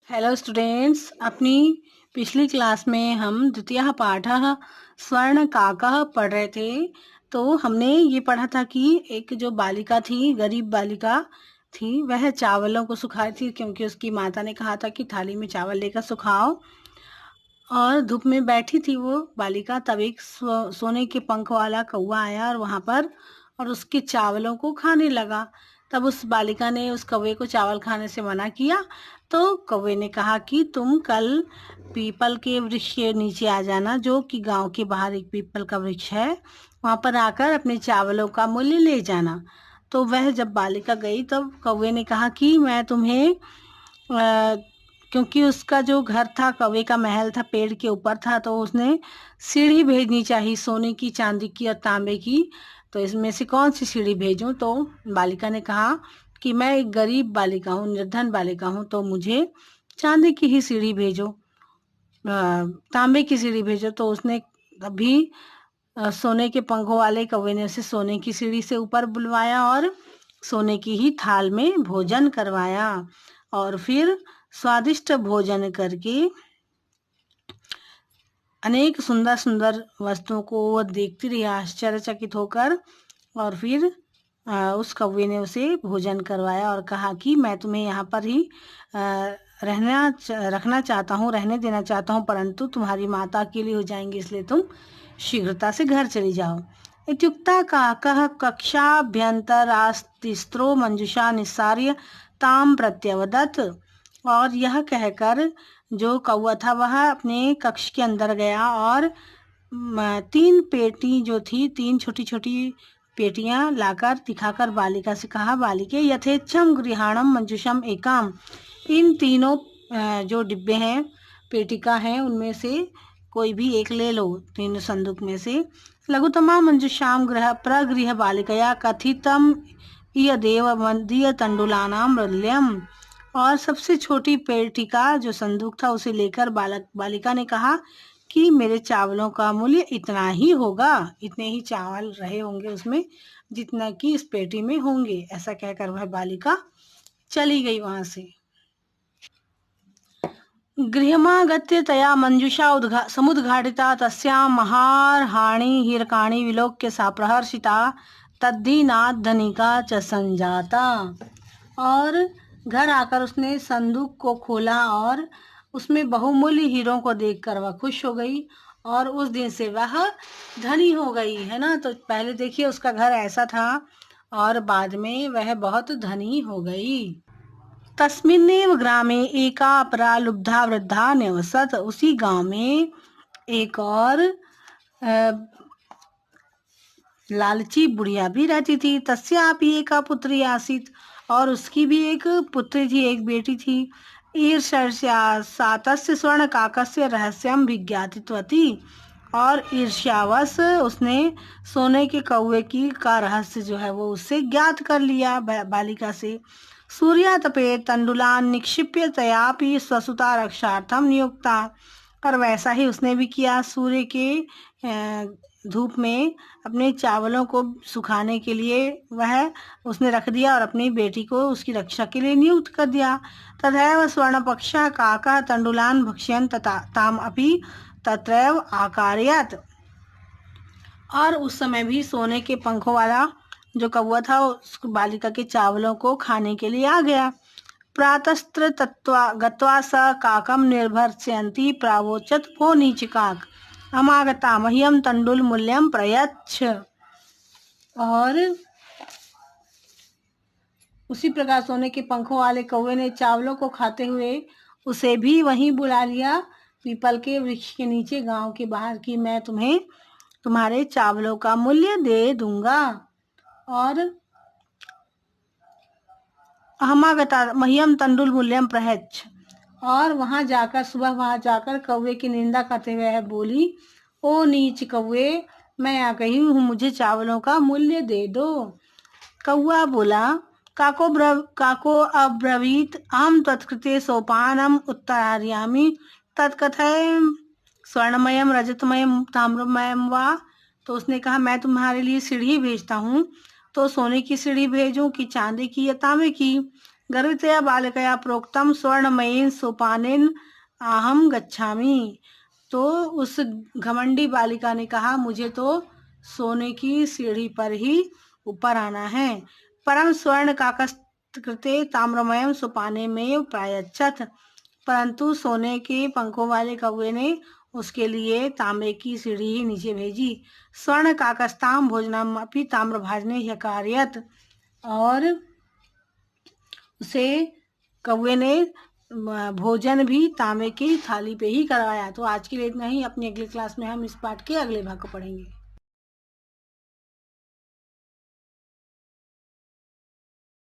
Hello students, अपनी पिछली class में हम द्वितीयः पाठः स्वर्णकाकः पढ़ रहे थे। तो हमने ये पढ़ा था कि एक जो बालिका थी, गरीब बालिका थी, वह चावलों को सुखाई थी क्योंकि उसकी माता ने कहा था कि थाली में चावल लेकर सुखाओ। और धूप में बैठी थी वो बालिका, तब एक सोने के पंख वाला कौवा आया और वहां पर और उसके चावलों को खाने लगा। तब उस बालिका ने उस कौवे को चावल खाने से मना किया। तो कौवे ने कहा कि तुम कल पीपल के वृक्ष के नीचे आ जाना, जो कि गांव के बाहर एक पीपल का वृक्ष है, वहां पर आकर अपने चावलों का मूल्य ले जाना। तो वह जब बालिका गई तब कौवे ने कहा कि मैं तुम्हें क्योंकि उसका जो घर था, कौवे का महल था, पेड़ के ऊपर था, तो उसने सीढ़ी भेजनी चाहिए, सोने की, चांदी की और तांबे की। तो इसमें से कौन सी सीढ़ी भेजूं? तो बालिका ने कहा कि मैं एक गरीब बालिका हूँ, निर्धन बालिका हूँ, तो मुझे चांदी की ही सीढ़ी भेजो, तांबे की सीढ़ी भेजो। तो उसने अभी सोने के पंखों वाले कौवे ने उसे सोने की सीढ़ी से ऊपर बुलवाया और सोने की ही थाल में भोजन करवाया। और फिर स्वादिष्ट भोजन करके अनेक सुंदर सुंदर वस्तुओं को वह देखती रही आश्चर्यचकित होकर। और फिर उस कौवे ने उसे भोजन करवाया और कहा कि मैं तुम्हें यहाँ पर ही रखना चाहता हूँ, रहने देना चाहता हूँ, परंतु तुम्हारी माता अकेली हो जाएंगी, इसलिए तुम शीघ्रता से घर चली जाओ। इत्युक्ता काकः कक्षाभ्यन्तरास्तिस्रो मंजुषा निस्सार्य ताम प्रत्यवदत्। और यह कहकर जो कौवा था वह अपने कक्ष के अंदर गया और तीन पेटी जो थी, तीन छोटी छोटी पेटियां लाकर दिखाकर बालिका से कहा, बालिके यथेच्छम गृहाणम मंजुषम एकाम। इन तीनों जो डिब्बे हैं, पेटिका हैं, उनमें से कोई भी एक ले लो, तीनों संदूक में से। लघुतमा मंजुषाम गृह प्रगृह बालिकया कथितम इयदेव मदीय तंडुलानाम मृल्यम। और सबसे छोटी पेटिका जो संदूक था उसे लेकर बालिका ने कहा कि मेरे चावलों का मूल्य इतना ही होगा, इतने ही चावल रहे होंगे उसमें जितना कि इस पेटी में होंगे। ऐसा कहकर वह बालिका चली गई वहां से। गृहमागत्य तया मंजुषा समुद्घाटिता तस्यां महारहाणि हीरकाणि विलोक्य सा प्रहर्षिता तद्दीनात् धनिका च संजाता। और घर आकर उसने संदूक को खोला और उसमें बहुमूल्य हीरों को देखकर वह खुश हो गई और उस दिन से वह धनी हो गई, है ना। तो पहले देखिए उसका घर ऐसा था और बाद में वह बहुत धनी हो गई। तस्मिन्नेव ग्रामे एका अपरा लुब्धा वृद्धा न्यवसत। उसी गांव में एक और लालची बुढ़िया भी रहती थी। तस्यापि एका पुत्री आसीत। और उसकी भी एक पुत्री थी, एक बेटी थी। ईर्ष्या सा तस्य स्वर्ण काकस्य रहस्यम विज्ञातित्वती। और ईर्ष्यावश उसने सोने के कौवे की का रहस्य जो है वो उससे ज्ञात कर लिया बालिका से। सूर्यातपे तंडुलान निक्षिप्य तयापि स्वसुता रक्षार्थम नियुक्ता। और वैसा ही उसने भी किया, सूर्य के धूप में अपने चावलों को सुखाने के लिए वह उसने रख दिया और अपनी बेटी को उसकी रक्षा के लिए नियुक्त कर दिया। तथैव स्वर्णपक्षा काका तंडुलान भक्ष्यन तथा ताम अपि तत्रैव आकारयत। और उस समय भी सोने के पंखों वाला जो कौवा था उस बालिका के चावलों को खाने के लिए आ गया। प्रातस्त्र तत्वा गत्वा स काकम निर्भर्स्यन्ति प्रावोचत भो नीच काक अमागता मह्यम तंडुल मूल्यम प्रयच्छ। और उसी प्रकार सोने के पंखों वाले कौवे ने चावलों को खाते हुए उसे भी वहीं बुला लिया, पीपल के वृक्ष के नीचे गांव के बाहर, कि मैं तुम्हें तुम्हारे चावलों का मूल्य दे दूंगा। और अहमागता मह्यम तंडुल मूल्यम प्रयच्छ। और वहां जाकर सुबह वहां जाकर कौवे की निंदा करते हुए है बोली, ओ नीच कौवे, मैं आ गई हूँ, मुझे चावलों का मूल्य दे दो। कौआ बोला, काको अब्रवीत अहम तत्कृते सोपानम उत्तरार्यामि तत्कथय स्वर्णमयम रजतमयम ताम्रमयम वा। तो उसने कहा, मैं तुम्हारे लिए सीढ़ी भेजता हूँ, तो सोने की सीढ़ी भेजूं कि चांदी की या तांबे की? गर्वितया बालिकया प्रोक्तम स्वर्णमयीन सोपानेन आहम गच्छामि। तो उस घमंडी बालिका ने कहा, मुझे तो सोने की सीढ़ी पर ही ऊपर आना है। परम स्वर्ण काकस्कृते ताम्रमयम सोपाने में प्रायच्छत। परंतु सोने के पंखों वाले कौवे ने उसके लिए तांबे की सीढ़ी ही नीचे भेजी। स्वर्ण काकस्ताम भोजनम अपि ताम्रभाजने ह्यकारयत। और उसे कौवे ने भोजन भी तांबे की थाली पे ही करवाया। तो आज के लिए इतना ही। अपनी अगली क्लास में हम इस पाठ के अगले भाग को पढ़ेंगे।